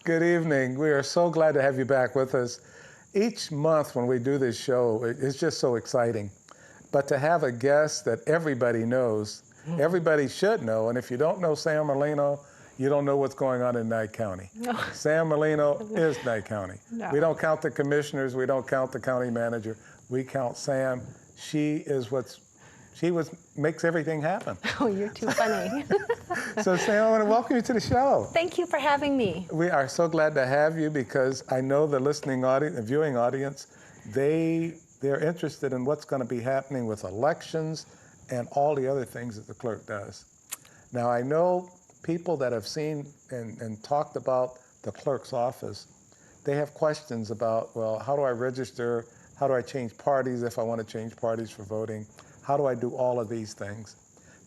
Good evening. We are so glad to have you back with us. Each month when we do this show, it's just so exciting. But to have a guest that everybody knows, everybody should know, and if you don't know Sam Merlino, you don't know what's going on in Nye County. No. Sam Merlino is Nye County. No. We don't count the commissioners, we don't count the county manager, we count Sam. She makes everything happen. Oh, you're too funny. So Sam, I want to welcome you to the show. Thank you for having me. We are so glad to have you because I know the listening audience, the viewing audience, they're interested in what's going to be happening with elections and all the other things that the clerk does. Now, I know people that have seen and talked about the clerk's office, they have questions about, well, how do I register? How do I change parties if I want to change parties for voting? How do I do all of these things?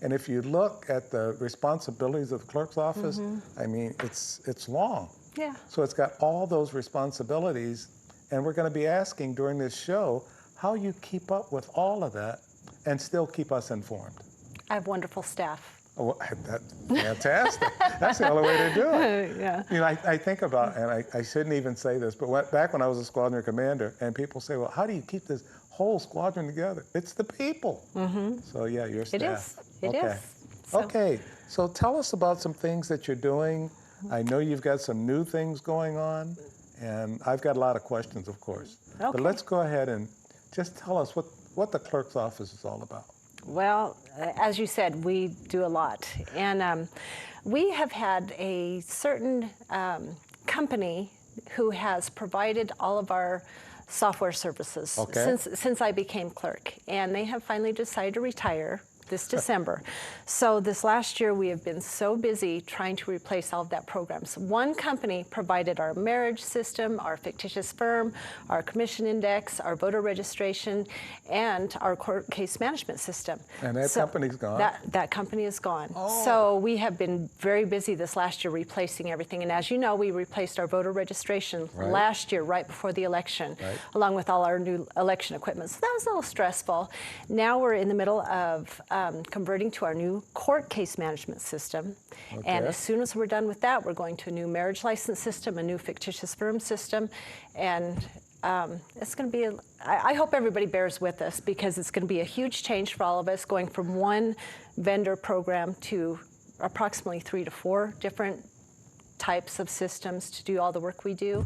And if you look at the responsibilities of the clerk's office, I mean, it's long. Yeah. So it's got all those responsibilities, and we're going to be asking during this show how you keep up with all of that and still keep us informed. I have wonderful staff. Oh, that's fantastic. That's the only way to do it. Yeah. You know, I think about, and I shouldn't even say this, but back when I was a squadron commander, and people say, well, how do you keep this whole squadron together? It's the people. So yeah, your staff. It is. It is. So. Okay, so tell us about some things that you're doing. I know you've got some new things going on, and I've got a lot of questions, of course. Okay. But let's go ahead and just tell us what the clerk's office is all about. Well, as you said, we do a lot. And we have had a certain company who has provided all of our software services since I became clerk. And they have finally decided to retire this December. So this last year we have been so busy trying to replace all of that programs. One company provided our marriage system, our fictitious firm, our commission index, our voter registration, and our court case management system. And that company's gone? That company is gone. Oh. So we have been very busy this last year replacing everything. And as you know, we replaced our voter registration last year, right before the election, along with all our new election equipment. So that was a little stressful. Now we're in the middle of converting to our new court case management system. And as soon as we're done with that, we're going to a new marriage license system, a new fictitious firm system. And it's going to be, I hope everybody bears with us because it's going to be a huge change for all of us, going from one vendor program to approximately 3 to 4 different types of systems to do all the work we do.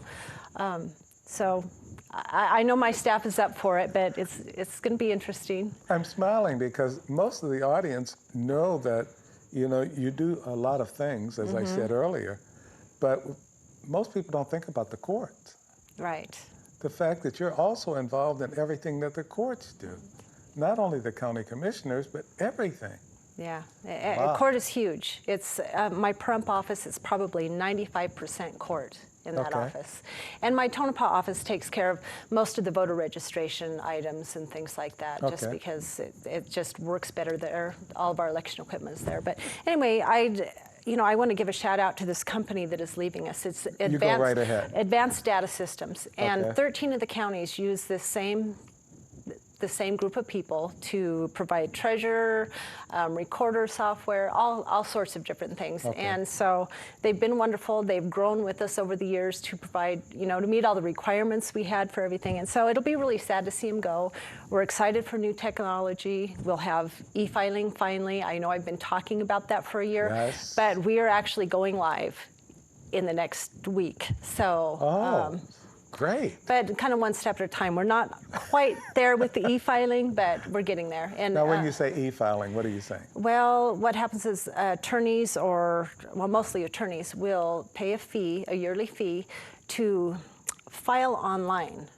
So I know my staff is up for it, but it's going to be interesting. I'm smiling because most of the audience know that, you know, you do a lot of things, as I said earlier, but most people don't think about the courts. Right. The fact that you're also involved in everything that the courts do. Not only the county commissioners, but everything. Yeah, Wow. Court is huge. It's my Pahrump office is probably 95% court in that office. And my Tonopah office takes care of most of the voter registration items and things like that, just because it just works better there. All of our election equipment is there. But anyway, I want to give a shout out to this company that is leaving us. It's Advanced Data Systems. And 13 of the counties use the same group of people to provide treasurer, recorder software, all sorts of different things. And so they've been wonderful. They've grown with us over the years to provide, to meet all the requirements we had for everything. And so it'll be really sad to see them go. We're excited for new technology. We'll have e-filing finally. I know I've been talking about that for a year, but we are actually going live in the next week. So. Great. But kind of one step at a time. We're not quite there with the e-filing, but we're getting there. And now, when you say e-filing, what are you saying? Well, what happens is attorneys mostly attorneys will pay a yearly fee to file online.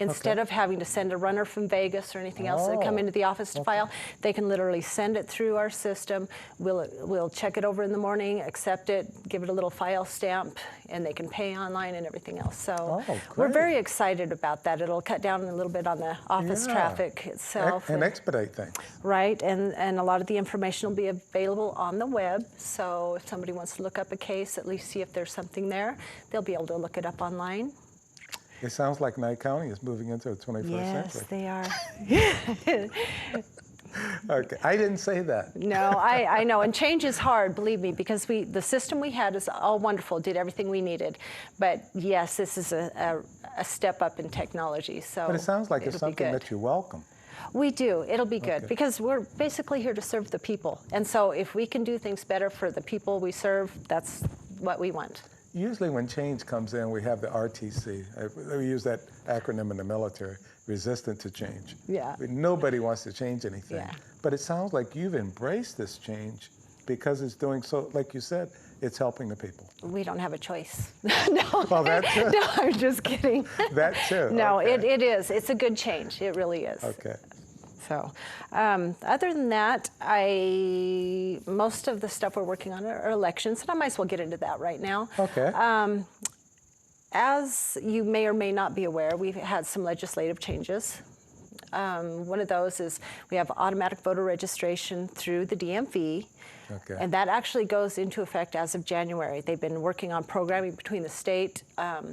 Instead of having to send a runner from Vegas or anything else to come into the office to file, they can literally send it through our system. We'll check it over in the morning, accept it, give it a little file stamp, and they can pay online and everything else. So we're very excited about that. It'll cut down a little bit on the office traffic itself. And expedite things. Right, and a lot of the information will be available on the web. So if somebody wants to look up a case, at least see if there's something there, they'll be able to look it up online. It sounds like Nye County is moving into the 21st century. Yes, they are. Okay, I didn't say that. No, I know, and change is hard, believe me, because the system we had is all wonderful, did everything we needed. But yes, this is a step up in technology, so But it sounds like it's it'll be something good. that you welcome. We do. It'll be good Okay. because we're basically here to serve the people. And so if we can do things better for the people we serve, that's what we want. Usually when change comes in, we have the RTC. We use that acronym in the military, resistant to change. Yeah. Nobody wants to change anything. Yeah. But it sounds like you've embraced this change because it's doing so, like you said, it's helping the people. We don't have a choice. No. Well, that too. No, I'm just kidding. That too. No, Okay. it is. It's a good change. It really is. Okay. So, other than that, most of the stuff we're working on are elections, and I might as well get into that right now. Okay. As you may or may not be aware, we've had some legislative changes. One of those is we have automatic voter registration through the DMV. Okay. And that actually goes into effect as of January. They've been working on programming between the state,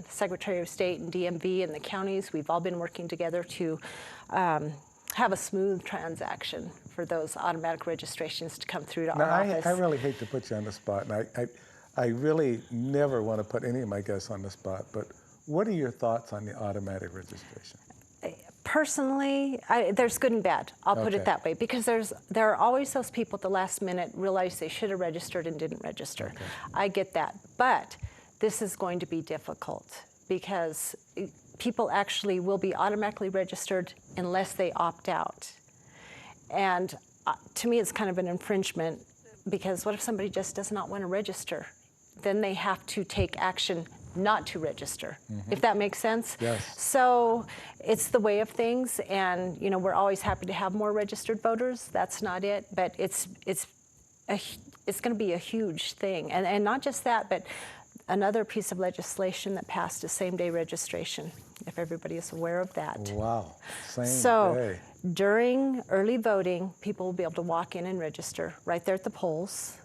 Secretary of State and DMV and the counties. We've all been working together to have a smooth transaction for those automatic registrations to come through to Now, our office. I really hate to put you on the spot, and I really never want to put any of my guests on the spot, but what are your thoughts on the automatic registration? Personally, there's good and bad. I'll put Okay. it that way, because there are always those people at the last minute realize they should have registered and didn't register. Okay. I get that, but this is going to be difficult because people actually will be automatically registered unless they opt out. And to me, it's kind of an infringement, because what if somebody just does not want to register? Then they have to take action not to register, if that makes sense. Yes. So it's the way of things, and we're always happy to have more registered voters. That's not it, but it's going to be a huge thing, and not just that, but another piece of legislation that passed is same-day registration, if everybody is aware of that. Wow, same So day. during early voting, people will be able to walk in and register right there at the polls.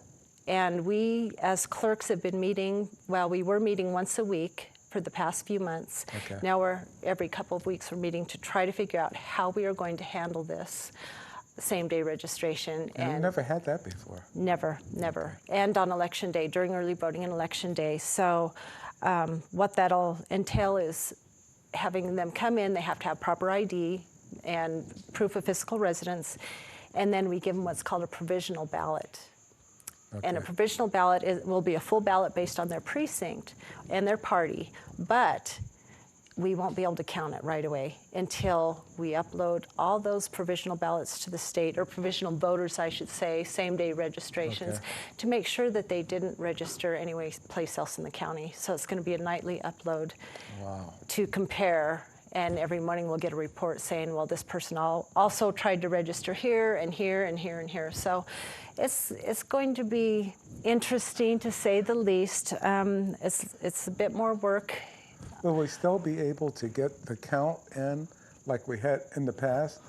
And we, as clerks, have been meeting, we were meeting once a week for the past few months. Okay. Now every couple of weeks we're meeting to try to figure out how we are going to handle this same-day registration. And we've never had that before. Never. And on election day, during early voting and election day. So what that'll entail is having them come in, they have to have proper ID and proof of physical residence, and then we give them what's called a provisional ballot. Okay. And a provisional ballot will be a full ballot based on their precinct and their party, but we won't be able to count it right away until we upload all those provisional ballots to the state, or provisional voters, I should say, same-day registrations, Okay. to make sure that they didn't register any place else in the county. So it's going to be a nightly upload Wow. to compare, and every morning we'll get a report saying, well, this person also tried to register here and here and here and here. So it's going to be interesting, to say the least. It's a bit more work. Will we still be able to get the count in like we had in the past?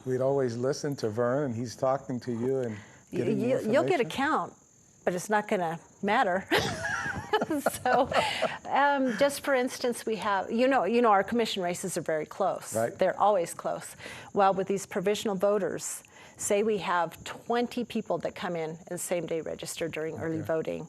We'd always listen to Vern, and he's talking to you and getting the information? You'll get a count, but it's not going to matter. So, just for instance, we have, our commission races are very close. Right. They're always close. Well, with these provisional voters, say we have 20 people that come in and same-day register during early voting.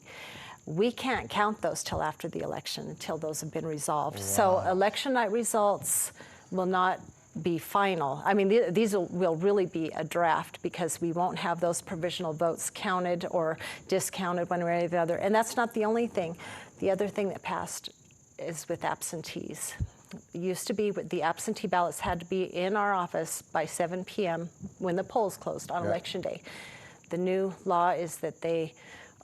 We can't count those till after the election, until those have been resolved. Wow. So election night results will not be final. I mean, these will really be a draft, because we won't have those provisional votes counted or discounted one way or the other. And that's not the only thing. The other thing that passed is with absentees. It used to be the absentee ballots had to be in our office by 7 p.m. when the polls closed on election day. The new law is that they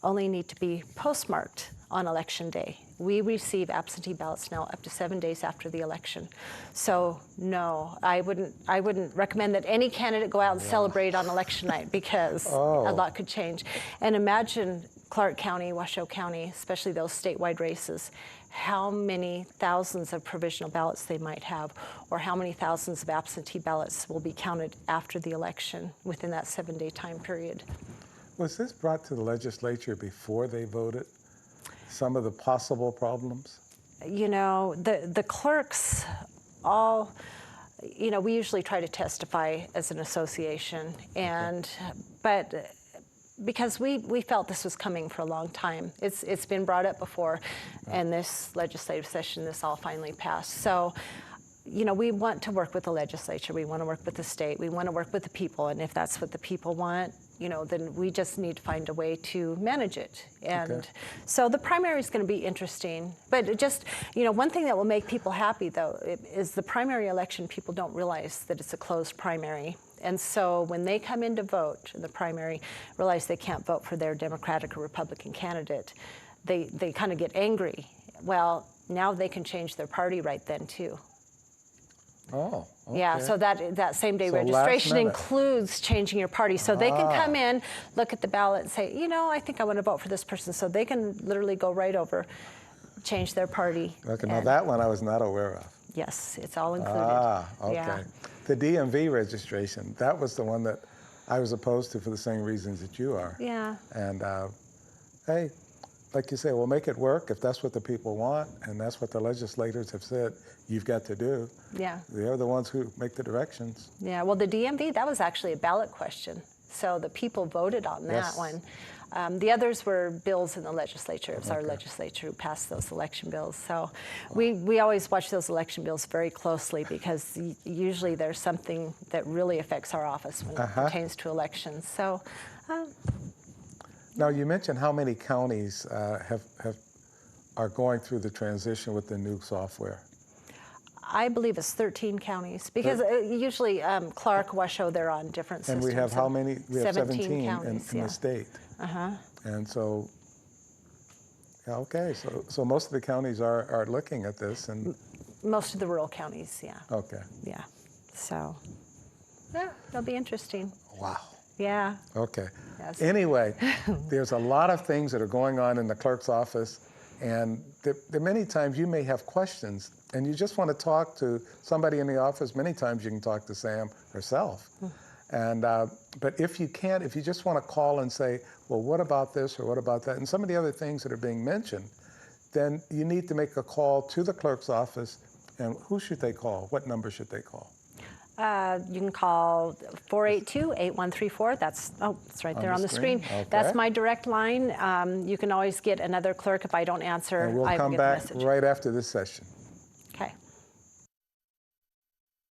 only need to be postmarked on election day. We receive absentee ballots now up to 7 days after the election. So no, I wouldn't recommend that any candidate go out and celebrate on election night, because a lot could change. And imagine Clark County, Washoe County, especially those statewide races, how many thousands of provisional ballots they might have, or how many thousands of absentee ballots will be counted after the election within that 7-day time period. Was this brought to the legislature before they voted? Some of the possible problems? The clerks all, we usually try to testify as an association, but because we felt this was coming for a long time. It's been brought up before, and this legislative session, this all finally passed. So, we want to work with the legislature, we want to work with the state, we want to work with the people, and if that's what the people want, then we just need to find a way to manage it. And so the primary is going to be interesting, but just, one thing that will make people happy, though, is the primary election, people don't realize that it's a closed primary. And so when they come in to vote in the primary, realize they can't vote for their Democratic or Republican candidate, they kind of get angry. Well, now they can change their party right then, too. Oh, okay. Yeah, so that same-day So registration last minute. includes changing your party. So they can come in, look at the ballot and say, I think I want to vote for this person. So they can literally go right over, change their party. Okay, now that one I was not aware of. Yes, it's all included. Okay. Yeah. The DMV registration, that was the one that I was opposed to for the same reasons that you are. Yeah. And hey, like you say, we'll make it work if that's what the people want, and that's what the legislators have said you've got to do. Yeah. They're the ones who make the directions. Yeah, well, the DMV, that was actually a ballot question. So the people voted on that one. The others were bills in the legislature. It was our legislature who passed those election bills. So we always watch those election bills very closely because usually there's something that really affects our office when it pertains to elections. So. Now, you mentioned how many counties are going through the transition with the new software. I believe it's 13 counties because usually Clark, Washoe, they're on different systems. And we have how many? We have 17 counties, in the state. And so, okay, so most of the counties are looking at this, and most of the rural counties, yeah. Okay. Yeah, so it'll be interesting. Wow. Yeah. Okay. Yes. Anyway, there's a lot of things that are going on in the clerk's office, and there many times you may have questions, and you just want to talk to somebody in the office. Many times you can talk to Sam herself. And but if you can't, if you just want to call and say, well, what about this or what about that, and some of the other things that are being mentioned, then you need to make a call to the clerk's office. And who should they call? What number should they call? You can call 482-8134. It's right there on the screen. Okay. That's my direct line. You can always get another clerk if I don't answer. And we'll come back right after this session.